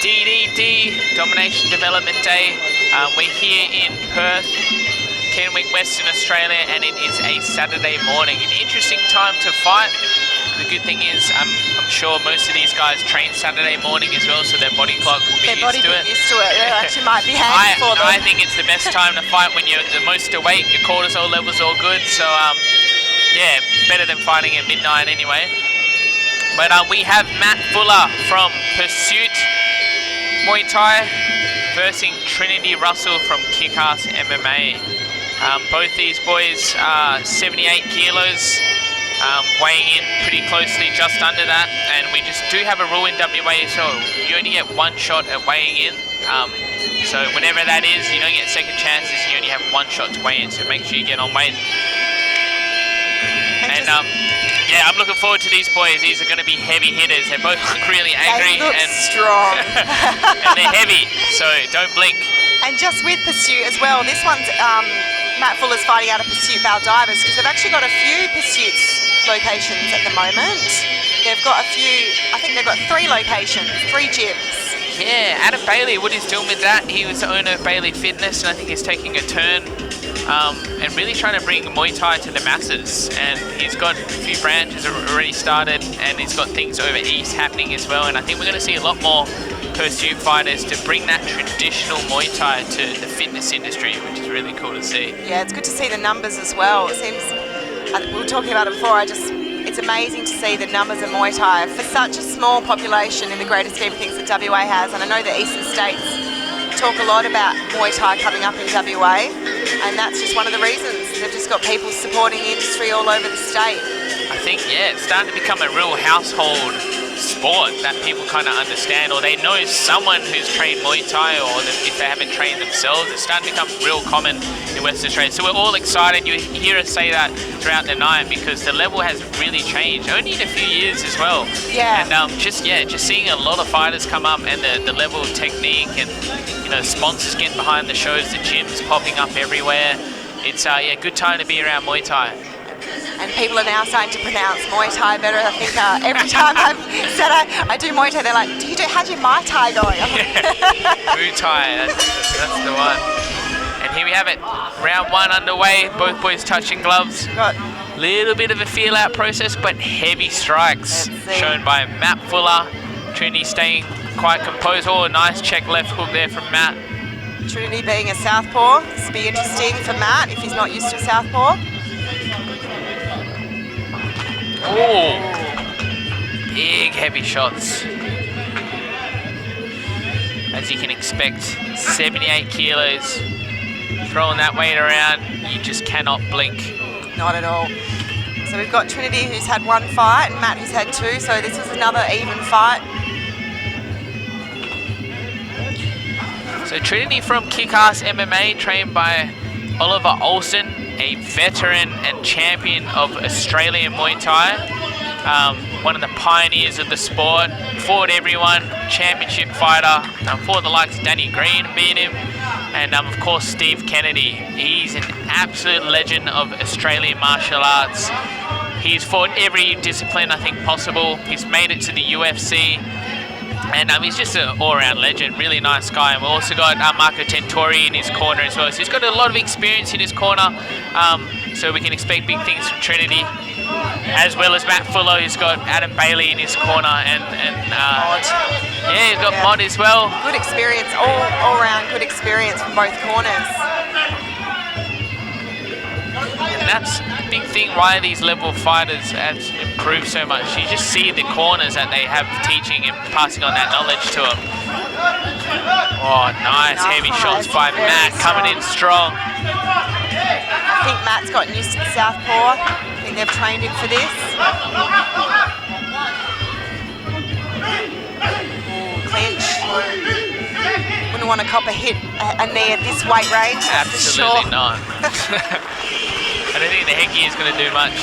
DDD, Domination Development Day. We're here in Perth, Kenwick, Western Australia, and it is a Saturday morning. An interesting time to fight. The good thing is, I'm sure most of these guys train Saturday morning as well, so their body clock will be used to it. It actually might be handy for them. I think it's the best time to fight when you're the most awake, your cortisol levels all good, so yeah, better than fighting at midnight anyway. But we have Matt Fuller from Pursuit Muay Thai versing Trinitee Russell from Kick-Ass MMA. Both these boys are 78 kilos. Weighing in pretty closely just under that, and we just do have a rule in WA, so you only get one shot at weighing in, so whenever that is, you don't get second chances, you only have one shot to weigh in, so make sure you get on weight. And yeah, I'm looking forward to these boys. These are going to be heavy hitters. They both look really angry and strong and they're heavy, so don't blink. And just with Pursuit as well, this one's Matt Fuller's fighting out of Pursuit Valdivas, because they've actually got a few Pursuits locations at the moment. They've got a few, I think they've got 3 locations, 3 gyms. Yeah, Adam Bailey, what he's doing with that, he was the owner of Bailey Fitness, and I think he's taking a turn and really trying to bring Muay Thai to the masses. And he's got a few branches already started, and he's got things over east happening as well. And I think we're going to see a lot more Pursuit fighters to bring that traditional Muay Thai to the fitness industry, which is really cool to see. Yeah, it's good to see the numbers as well. It seems, we were talking about it before, it's amazing to see the numbers of Muay Thai for such a small population in the greater scheme of things that WA has. And I know the eastern states talk a lot about Muay Thai coming up in WA, and that's just one of the reasons. They've just got people supporting the industry all over the state. I think, yeah, it's starting to become a real household sport that people kind of understand, or they know someone who's trained Muay Thai, or if they haven't trained themselves. It's starting to become real common in Western Australia. So we're all excited. You hear us say that throughout the night, because the level has really changed, only in a few years as well. Yeah. And just seeing a lot of fighters come up, and the level of technique, and sponsors getting behind the shows, the gyms popping up everywhere. It's yeah, good time to be around Muay Thai. And people are now starting to pronounce Muay Thai better. I think every time I've said I do Muay Thai, they're like, how's your Muay Thai going? Muay Thai, that's the one. And here we have it, round 1 underway, both boys touching gloves. Little bit of a feel out process, but heavy strikes shown by Matt Fuller. Trinity staying quite composed. Oh, a nice check left hook there from Matt. Trinity being a southpaw, this will be interesting for Matt if he's not used to a southpaw. Oh, big heavy shots. As you can expect, 78 kilos. Throwing that weight around, you just cannot blink. Not at all. So we've got Trinity, who's had 1 fight, and Matt, who's had 2, so this is another even fight. So Trinity from Kick-Ass MMA, trained by Oliver Olsen, a veteran and champion of Australian Muay Thai, one of the pioneers of the sport, fought everyone, championship fighter, fought the likes of Danny Green, beat him, and of course Steve Kennedy. He's an absolute legend of Australian martial arts. He's fought every discipline I think possible. He's made it to the UFC. And he's just an all-around legend, really nice guy. And we've also got Marco Tentori in his corner as well. So he's got a lot of experience in his corner. So we can expect big things from Trinity. As well as Matt Fuller, who's got Adam Bailey in his corner. And yeah, he's got Mod as well. Good experience, all-round good experience from both corners. And that's the big thing why these level fighters have improved so much. You just see the corners that they have teaching and passing on that knowledge to them. Oh, nice heavy shots by Matt, coming in strong. I think Matt's gotten used to the southpaw. I think they've trained him for this. Ooh, clinch. Wouldn't want to cop a knee at this weight range. Absolutely not. I don't think the Hecky is going to do much.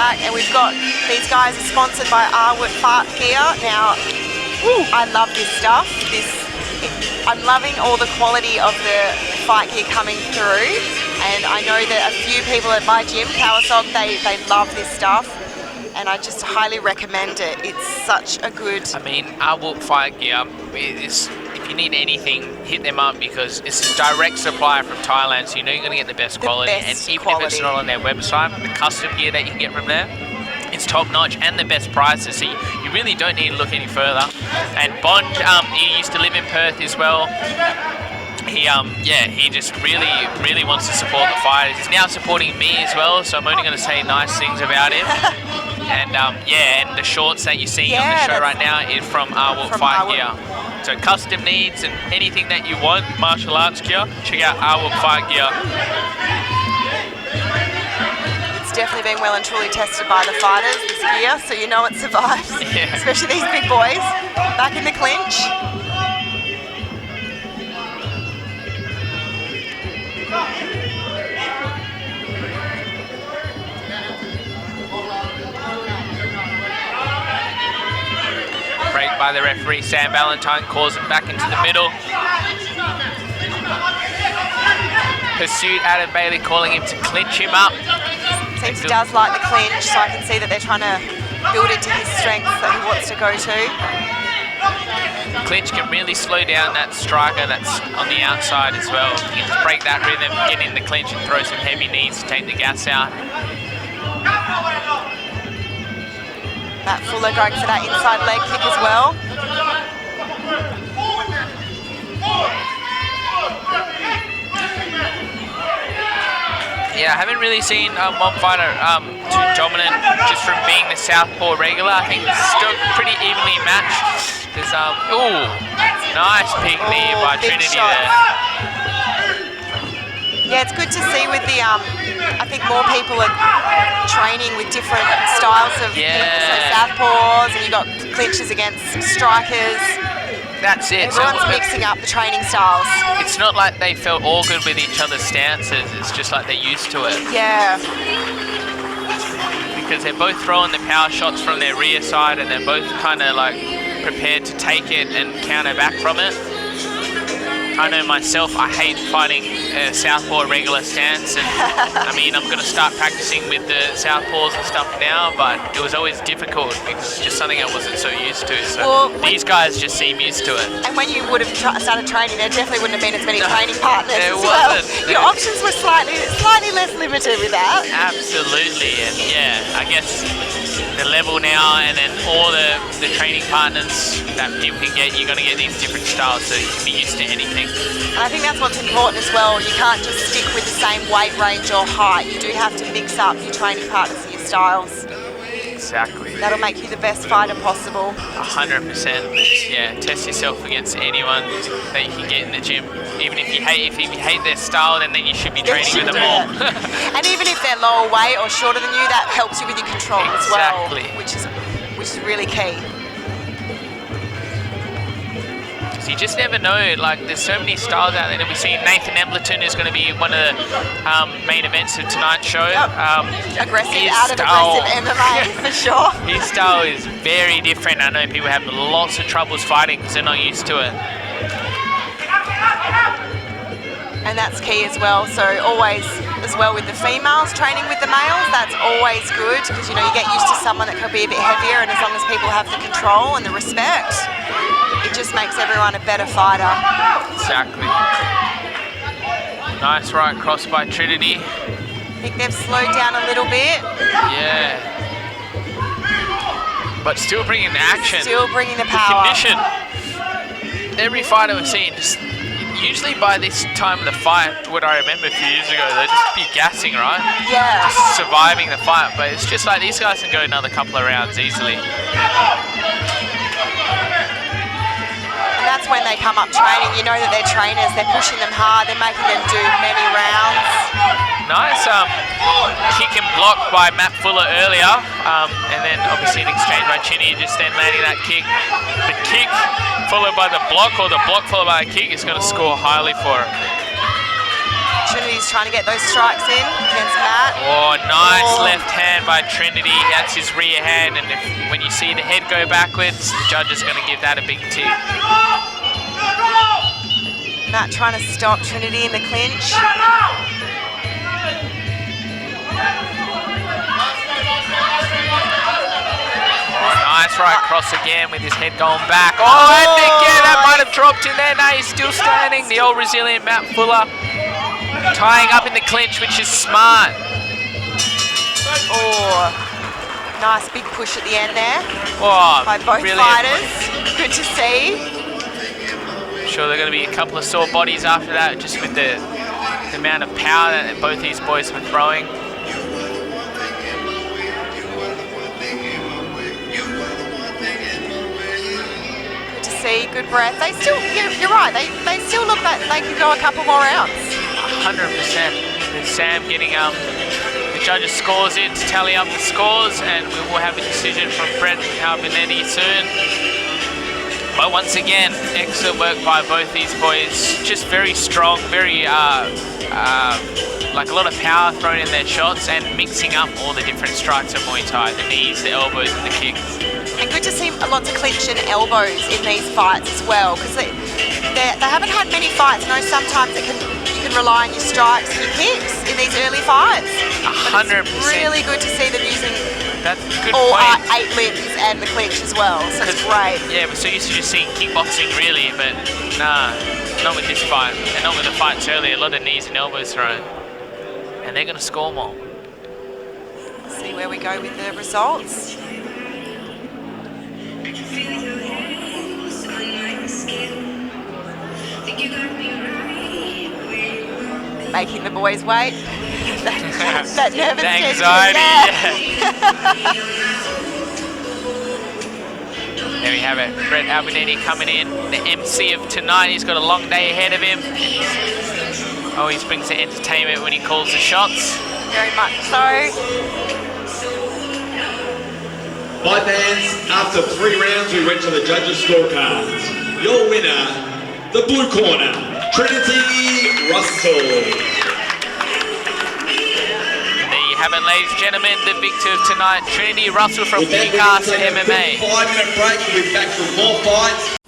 track, and we've got these guys are sponsored by Arwood Fart Gear. Now, I love this stuff. I'm loving all the quality of the fight gear coming through, and I know that a few people at my gym, Powersog, they love this stuff, and I just highly recommend it. It's such a good... I mean, Arwood Fight Gear is... If you need anything, hit them up because it's a direct supplier from Thailand, so you know you're going to get the best quality. And even if it's not on their website, the custom gear that you can get from there, it's top notch and the best prices. So you really don't need to look any further. And Bond, he used to live in Perth as well. He just really wants to support the fighters. He's now supporting me as well, so I'm only going to say nice things about him. And and the shorts that you're seeing on the show right now is from Arwood Fight Gear. So custom needs and anything that you want, martial arts gear, check out Arwood Fight Gear. It's definitely been well and truly tested by the fighters, this gear, so you know it survives. Yeah. Especially these big boys back in the clinch. Break by the referee, Sam Valentine calls him back into the middle. Pursuit, Adam Bailey calling him to clinch him up. Seems he does like the clinch, so I can see that they're trying to build into his strengths that he wants to go to. Clinch can really slow down that striker that's on the outside as well. You can just break that rhythm, get in the clinch and throw some heavy knees to take the gas out. Matt Fuller going for that inside leg kick as well. Yeah, I haven't really seen one fighter too dominant just from being the southpaw regular. I think it's still pretty evenly matched. There's nice big knee by Trinitee there. Yeah, it's good to see with the, I think more people are training with different styles of people, so southpaws, and you've got clinches against strikers. That's it. Everyone's mixing up the training styles. It's not like they felt awkward with each other's stances, it's just like they're used to it. Yeah. Because they're both throwing the power shots from their rear side and they're both kind of like prepared to take it and counter back from it. I know myself, I hate fighting a southpaw regular stance, and I mean, I'm going to start practicing with the southpaws and stuff now, but it was always difficult because it's just something I wasn't so used to. So these guys just seem used to it. And when you would have started training, there definitely wouldn't have been as many training partners there as well. wasn't. Your options were slightly less limited with that. Absolutely, and yeah, I guess the level now and then all the training partners that people can get, you're going to get these different styles so you can be used to anything. And I think that's what's important as well. You can't just stick with the same weight range or height. You do have to mix up your training partners and your styles. Exactly. That'll make you the best fighter possible. 100%. Yeah, test yourself against anyone that you can get in the gym. Even if you hate their style, then you should be training with them more. And even if they're lower weight or shorter than you, that helps you with your control as well, which is really key. You just never know, like there's so many styles out there. We've seen Nathan Embleton is going to be one of the main events of tonight's show. Aggressive MMA for sure. His style is very different. I know people have lots of troubles fighting because they're not used to it. And that's key as well. So always, as well with the females training with the males, that's always good because you get used to someone that could be a bit heavier, and as long as people have the control and the respect, it just makes everyone a better fighter. Exactly. Nice right cross by Trinitee. I think they've slowed down a little bit. Yeah. But still bringing the action. Still bringing the power. The condition. Every fighter we've seen, just usually by this time of the fight, what I remember a few years ago, they'd just be gassing, right? Yeah. Just surviving the fight. But it's just like these guys can go another couple of rounds easily. That's when they come up training. You know that they're trainers, they're pushing them hard, they're making them do many rounds. Nice kick and block by Matt Fuller earlier, and then obviously an exchange by Chinny, just then landing that kick. The kick followed by the block, or the block followed by a kick is going to score highly for him. Trinity's trying to get those strikes in against Matt. Oh, nice left hand by Trinity. That's his rear hand, and when you see the head go backwards, the judge is going to give that a big tip. Matt trying to stop Trinity in the clinch. Nice right cross again with his head going back. Oh, I think, yeah, that might have dropped in there. Now he's still standing. The old resilient Matt Fuller tying up in the clinch, which is smart. Oh, nice big push at the end there by both fighters. Good to see. I'm sure there are going to be a couple of sore bodies after that, just with the amount of power that both these boys were throwing. See, good breath. They still, you're right, they still look like they could go a couple more rounds. 100%. With Sam getting the judges' scores in to tally up the scores, and we will have a decision from Brett Albinetti soon. But once again, excellent work by both these boys. Just very strong, very like a lot of power thrown in their shots and mixing up all the different strikes of Muay Thai, the knees, the elbows and the kicks. And good to see lots of clinch and elbows in these fights as well, because they haven't had many fights. I know sometimes you can rely on your strikes and your kicks in these early fights. 100%. It's really good to see them using all 8 limbs and the clinch as well, so it's great. Yeah, we're so used to just seeing kickboxing really, but nah, not with this fight, and not with the fights earlier. A lot of knees and elbows thrown. And they're going to score more. Let's see where we go with the results. Making the boys wait. that nervous anxiety. Yeah. There we have it. Brett Albinetti coming in, the MC of tonight. He's got a long day ahead of him. Always brings the entertainment when he calls the shots. Very much so. My fans, after 3 rounds, we went to the judges' scorecards. Your winner, the blue corner, Trinitee Russell. And there you have it, ladies and gentlemen, the victor of tonight, Trinitee Russell from Kickass MMA. 5-minute break, we'll be back for more fights.